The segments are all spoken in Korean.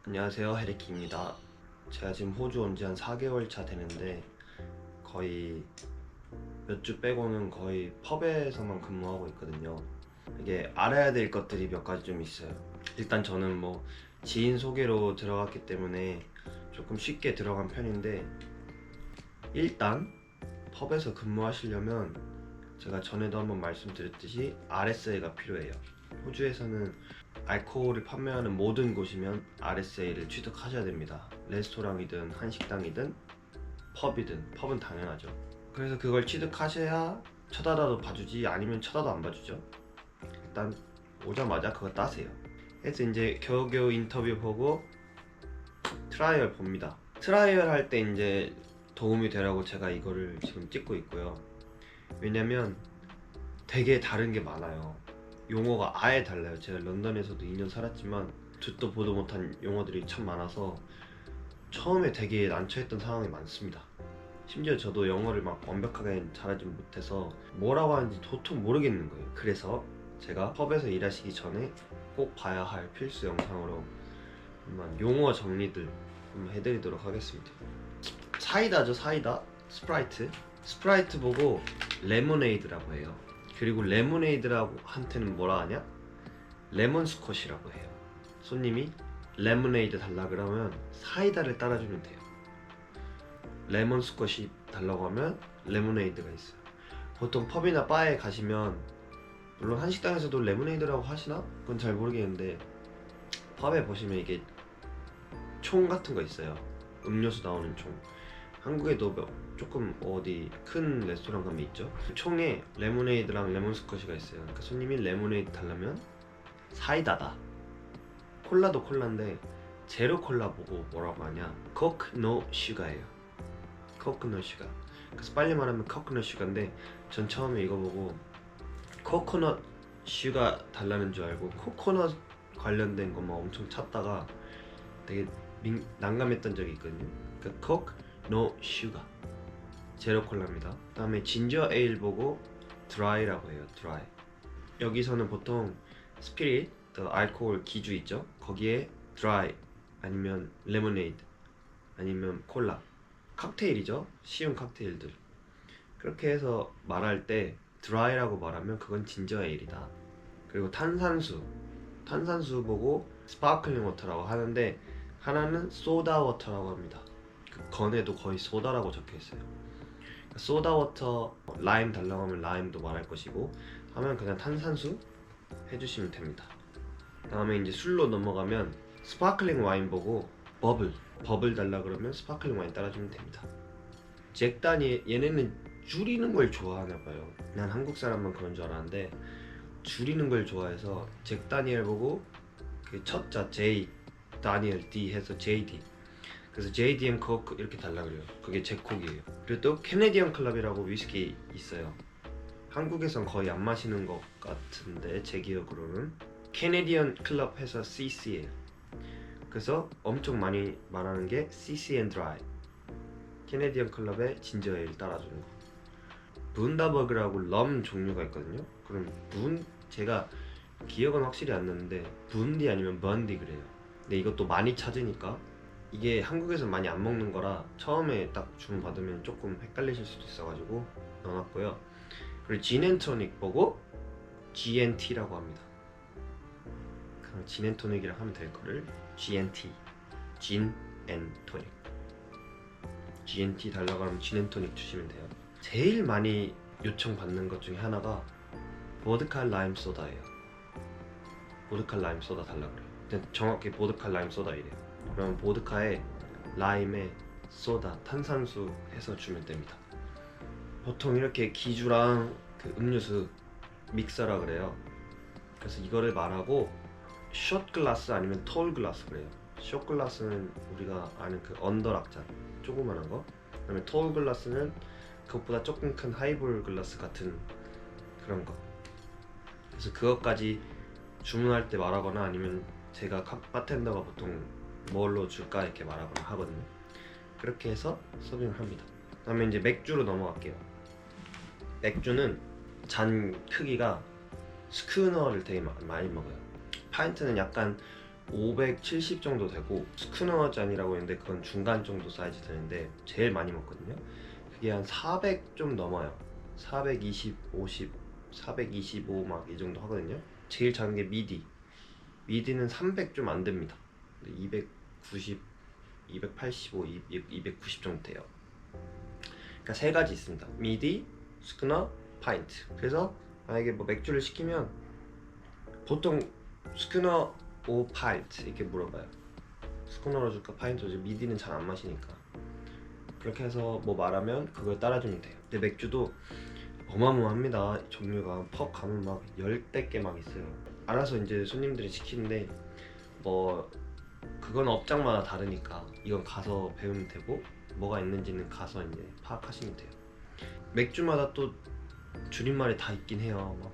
안녕하세요, 헤리키입니다. 제가 지금 호주 온 지 한 4개월 차 되는데 거의 몇 주 빼고는 거의 펍에서만 근무하고 있거든요. 이게 알아야 될 것들이 몇 가지 좀 있어요. 일단 저는 뭐 지인 소개로 들어갔기 때문에 조금 쉽게 들어간 편인데, 일단 펍에서 근무하시려면 제가 전에도 한번 말씀드렸듯이 RSA가 필요해요. 호주에서는 알코올을 판매하는 모든 곳이면 RSA를 취득하셔야 됩니다. 레스토랑이든 한식당이든 펍은 당연하죠. 그래서 그걸 취득하셔야 쳐다도 봐주지, 아니면 쳐다도 안 봐주죠. 일단 오자마자 그거 따세요. 그래서 이제 겨우겨우 인터뷰 보고 트라이얼 봅니다. 트라이얼 할 때 이제 도움이 되라고 제가 이거를 지금 찍고 있고요. 왜냐면 되게 다른 게 많아요. 용어가 아예 달라요. 제가 런던에서도 2년 살았지만 듣도 보도 못한 용어들이 참 많아서 처음에 되게 난처했던 상황이 많습니다. 심지어 저도 영어를 막 완벽하게 잘하지 못해서 뭐라고 하는지 도통 모르겠는 거예요. 그래서 제가 펍에서 일하시기 전에 꼭 봐야 할 필수 영상으로 한번 용어 정리들 한번 해드리도록 하겠습니다. 사이다죠, 사이다. 스프라이트 보고 레모네이드라고 해요. 그리고 레모네이드라고 한테는 뭐라 하냐? 레몬 스쿼시라고 해요. 손님이 레모네이드 달라 그러면 사이다를 따라주면 돼요. 레몬 스쿼시 달라고 하면 레모네이드가 있어요. 보통 펍이나 바에 가시면, 물론 한식당에서도 레모네이드라고 하시나? 그건 잘 모르겠는데, 펍에 보시면 이게 총 같은 거 있어요. 음료수 나오는 총. 한국에도 조금 어디 큰 레스토랑 가면 있죠. 그 총에 레모네이드랑 레몬 스쿼시가 있어요. 그러니까 손님이 레모네이드 달라면 사이다다. 콜라도 콜라인데 제로 콜라 보고 뭐라고 하냐? 코크 노 슈가예요. 코크 노 슈가. 그래서 빨리 말하면 코크 노 슈가인데, 전 처음에 이거 보고 코코넛 슈가 달라는 줄 알고 코코넛 관련된 것만 엄청 찾다가 되게 난감했던 적이 있거든요. 그러니까 코크 노 슈가, 제로 콜라입니다. 다음에 진저 에일 보고 드라이라고 해요. 드라이. 여기서는 보통 스피릿, 알코올 기주 있죠? 거기에 드라이 아니면 레모네이드 아니면 콜라, 칵테일이죠? 쉬운 칵테일들. 그렇게 해서 말할 때 드라이라고 말하면 그건 진저 에일이다. 그리고 탄산수 보고 스파클링 워터라고 하는데, 하나는 소다 워터라고 합니다. 그 건에도 거의 소다라고 적혀 있어요. 소다 워터, 라임 달라고 하면 라임도 말할 것이고, 하면 그냥 탄산수 해주시면 됩니다. 다음에 이제 술로 넘어가면 스파클링 와인 보고 버블 달라 그러면 스파클링 와인 따라주면 됩니다. 얘네는 줄이는 걸 좋아하나 봐요. 난 한국 사람만 그런 줄 알았는데 줄이는 걸 좋아해서 잭 다니엘 보고 그 첫자 J, 다니엘 D 해서 JD. 그래서 JDM 코크 이렇게 달라 그래요. 그게 제 콕이에요. 그리고 또 캐네디언 클럽이라고 위스키 있어요. 한국에선 거의 안 마시는 것 같은데 제 기억으로는 캐네디언 클럽 해서 CC예요. 그래서 엄청 많이 말하는 게 CC 앤 드라이. 캐네디언 클럽의 진저 에일 따라주는 거. 문다버그라고 럼 종류가 있거든요. 그럼 제가 기억은 확실히 안 나는데 분디 아니면 번디 그래요. 근데 이것도 많이 찾으니까, 이게 한국에서 많이 안 먹는 거라 처음에 딱 주문 받으면 조금 헷갈리실 수도 있어가지고 넣어놨고요. 그리고 진앤토닉 보고 GNT라고 합니다. 그럼 진앤토닉이라 하면 될 거를 GNT, 진앤토닉. GNT 달라고 하면 진앤토닉 주시면 돼요. 제일 많이 요청받는 것 중에 하나가 보드카 라임 소다예요. 보드카 라임 소다 달라고 그래요. 근데 정확히 보드카 라임 소다 이래요. 그럼 보드카에 라임에 소다, 탄산수 해서 주면 됩니다. 보통 이렇게 기주랑 그 음료수 믹서라 그래요. 그래서 이거를 말하고 숏 글라스 아니면 톨 글라스 그래요. 숏 글라스는 우리가 아는 그 언더락잔 조그만한 거. 그다음에 톨 글라스는 그것보다 조금 큰 하이볼 글라스 같은 그런 거. 그래서 그것까지 주문할 때 말하거나, 아니면 제가 바텐더가 보통 뭘로 줄까 이렇게 말하거나 하거든요. 그렇게 해서 서빙을 합니다. 그다음에 이제 맥주로 넘어갈게요. 맥주는 잔 크기가 스쿠너를 되게 많이 먹어요. 파인트는 약간 570 정도 되고, 스쿠너 잔이라고 있는데 그건 중간 정도 사이즈 되는데 제일 많이 먹거든요. 그게 한 400 좀 넘어요. 420, 50, 425 막 이 정도 하거든요. 제일 작은 게 미디는 300 좀 안 됩니다. 290, 285, 290 정도 돼요. 그러니까 세 가지 있습니다. 미디, 스쿠너, 파인트. 그래서 만약에 뭐 맥주를 시키면 보통 스쿠너 오 파인트 이렇게 물어봐요. 스쿠너로 줄까 파인트로 줄까? 미디는 잘 안 마시니까. 그렇게 해서 뭐 말하면 그걸 따라주면 돼요. 근데 맥주도 어마어마합니다. 종류가 펍 가면 막 10대 개 막 있어요. 알아서 이제 손님들이 시키는데 뭐 그건 업장마다 다르니까 이건 가서 배우면 되고, 뭐가 있는지는 가서 이제 파악하시면 돼요. 맥주마다 또 줄임말이 다 있긴 해요. 막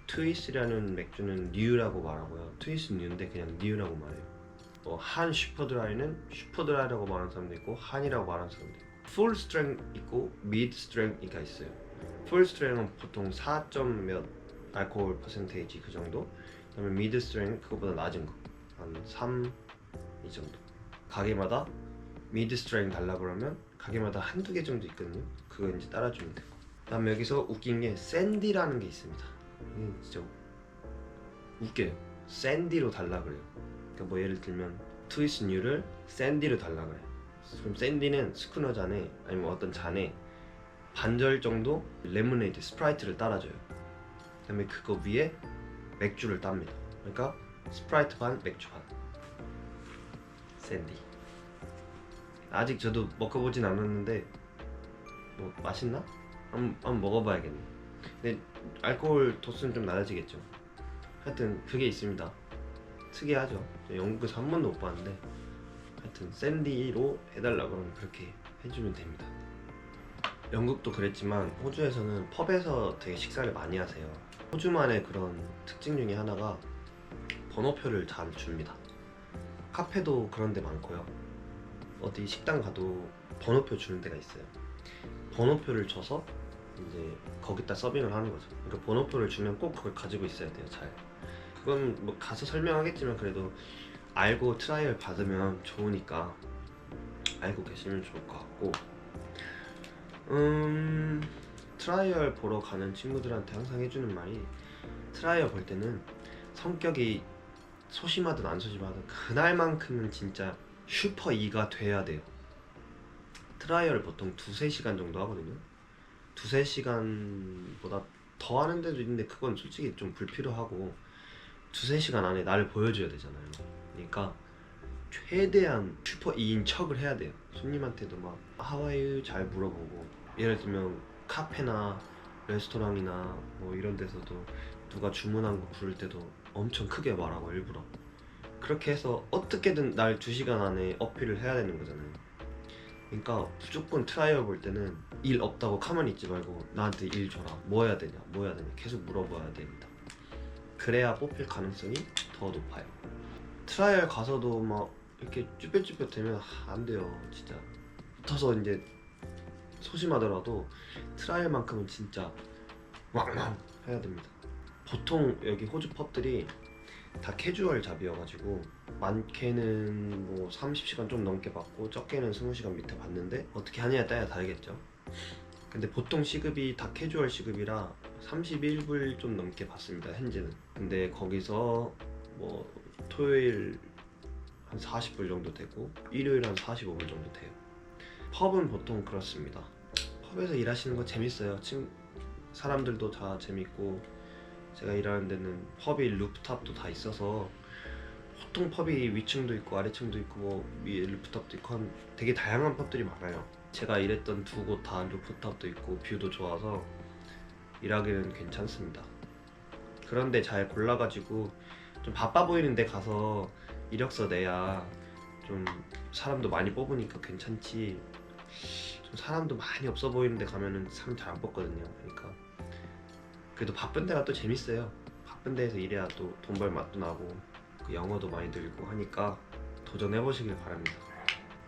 트위스라는 맥주는 뉴라고 말하고요. 트위스 뉴인데 그냥 뉴라고 말해요. 한 슈퍼드라이는 슈퍼드라이라고 말하는 사람도 있고 한이라고 말하는 사람도 있고, 풀 스트렝 있고 미드 스트렝이가 있어요. 풀 스트렝은 보통 4. 몇 알코올 퍼센테이지 그 정도. 그다음에 미드 스트렝 그거보다 낮은 거 한 3 이 정도. 가게마다 미드 스트렝 달라 그러면 가게마다 한두 개 정도 있거든요. 그거 이제 따라주면 되고. 그다음에 여기서 웃긴 게 샌디라는 게 있습니다. 이게 진짜 웃겨요. 샌디로 달라 그래요. 그러니까 뭐 예를 들면 트위스 뉴를 샌디로 달라 그래. 그럼 샌디는 스쿠너 잔에 아니면 어떤 잔에 반절 정도 레모네이드 스프라이트를 따라줘요. 그다음에 그거 위에 맥주를 땁니다. 그러니까 스프라이트 반 맥주 반. 샌디. 아직 저도 먹어보진 않았는데 뭐 맛있나? 한번 먹어봐야겠네. 근데 알코올 도수는 좀 낮아지겠죠. 하여튼 그게 있습니다. 특이하죠. 영국에서 한 번도 못 봤는데, 하여튼 샌디로 해달라고 그러면 그렇게 해주면 됩니다. 영국도 그랬지만 호주에서는 펍에서 되게 식사를 많이 하세요. 호주만의 그런 특징 중에 하나가 번호표를 잘 줍니다. 카페도 그런 데 많고요. 어디 식당 가도 번호표 주는 데가 있어요. 번호표를 줘서 이제 거기다 서빙을 하는 거죠. 그러니까 번호표를 주면 꼭 그걸 가지고 있어야 돼요. 잘. 그건 뭐 가서 설명하겠지만 그래도 알고 트라이얼 받으면 좋으니까 알고 계시면 좋을 것 같고, 트라이얼 보러 가는 친구들한테 항상 해주는 말이, 트라이얼 볼 때는 성격이 소심하든 안 소심하든 그날만큼은 진짜 슈퍼 E가 돼야 돼요. 트라이얼을 보통 2-3시간 정도 하거든요. 2-3시간보다 더 하는 데도 있는데 그건 솔직히 좀 불필요하고 2-3시간 안에 나를 보여줘야 되잖아요. 그러니까 최대한 슈퍼 E인 척을 해야 돼요. 손님한테도 막 How are you? 잘 물어보고, 예를 들면 카페나 레스토랑이나 뭐 이런 데서도 누가 주문한 거 부를 때도 엄청 크게 말하고 일부러. 그렇게 해서 어떻게든 날 2시간 안에 어필을 해야 되는 거잖아요. 그러니까 무조건 트라이얼 볼 때는 일 없다고 가만히 있지 말고 나한테 일 줘라. 뭐 해야 되냐 계속 물어봐야 됩니다. 그래야 뽑힐 가능성이 더 높아요. 트라이얼 가서도 막 이렇게 쭈뼛쭈뼛 되면 안 돼요. 진짜 붙어서 이제 소심하더라도 트라이얼만큼은 진짜 왕왕 해야 됩니다. 보통 여기 호주 펍들이 다 캐주얼 잡이어가지고 많게는 뭐 30시간 좀 넘게 받고 적게는 20시간 밑에 받는데 어떻게 하냐에 따라 다르겠죠. 근데 보통 시급이 다 캐주얼 시급이라 31불 좀 넘게 받습니다, 현재는. 근데 거기서 뭐 토요일 한 40불 정도 되고 일요일 한 45불 정도 돼요. 펍은 보통 그렇습니다. 펍에서 일하시는 거 재밌어요. 사람들도 다 재밌고, 제가 일하는 데는 펍이 루프탑도 다 있어서 보통 펍이 위층도 있고 아래층도 있고 뭐 위에 루프탑도 있고 되게 다양한 펍들이 많아요. 제가 일했던 2곳 다 루프탑도 있고 뷰도 좋아서 일하기는 괜찮습니다. 그런데 잘 골라가지고 좀 바빠 보이는 데 가서 이력서 내야 좀 사람도 많이 뽑으니까 괜찮지, 좀 사람도 많이 없어 보이는 데 가면은 사람 잘 안 뽑거든요. 그러니까 그래도 바쁜 데가 또 재밌어요. 바쁜 데에서 일해야 또 돈 벌 맛도 나고 그 영어도 많이 늘고 하니까 도전해보시길 바랍니다.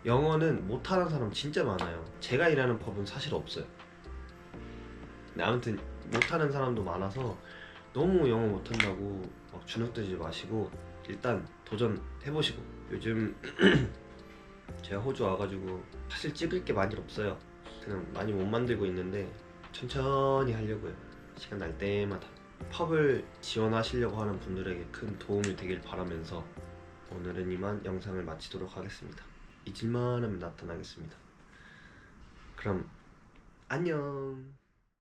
영어는 못하는 사람 진짜 많아요. 제가 일하는 펍은 사실 없어요. 근데 아무튼 못하는 사람도 많아서 너무 영어 못한다고 막 주눅 들지 마시고 일단 도전해보시고, 요즘 제가 호주 와가지고 사실 찍을 게 많이 없어요. 그냥 많이 못 만들고 있는데 천천히 하려고요. 시간 날 때마다. 펍을 지원하시려고 하는 분들에게 큰 도움이 되길 바라면서 오늘은 이만 영상을 마치도록 하겠습니다. 잊을만 하면 나타나겠습니다. 그럼 안녕.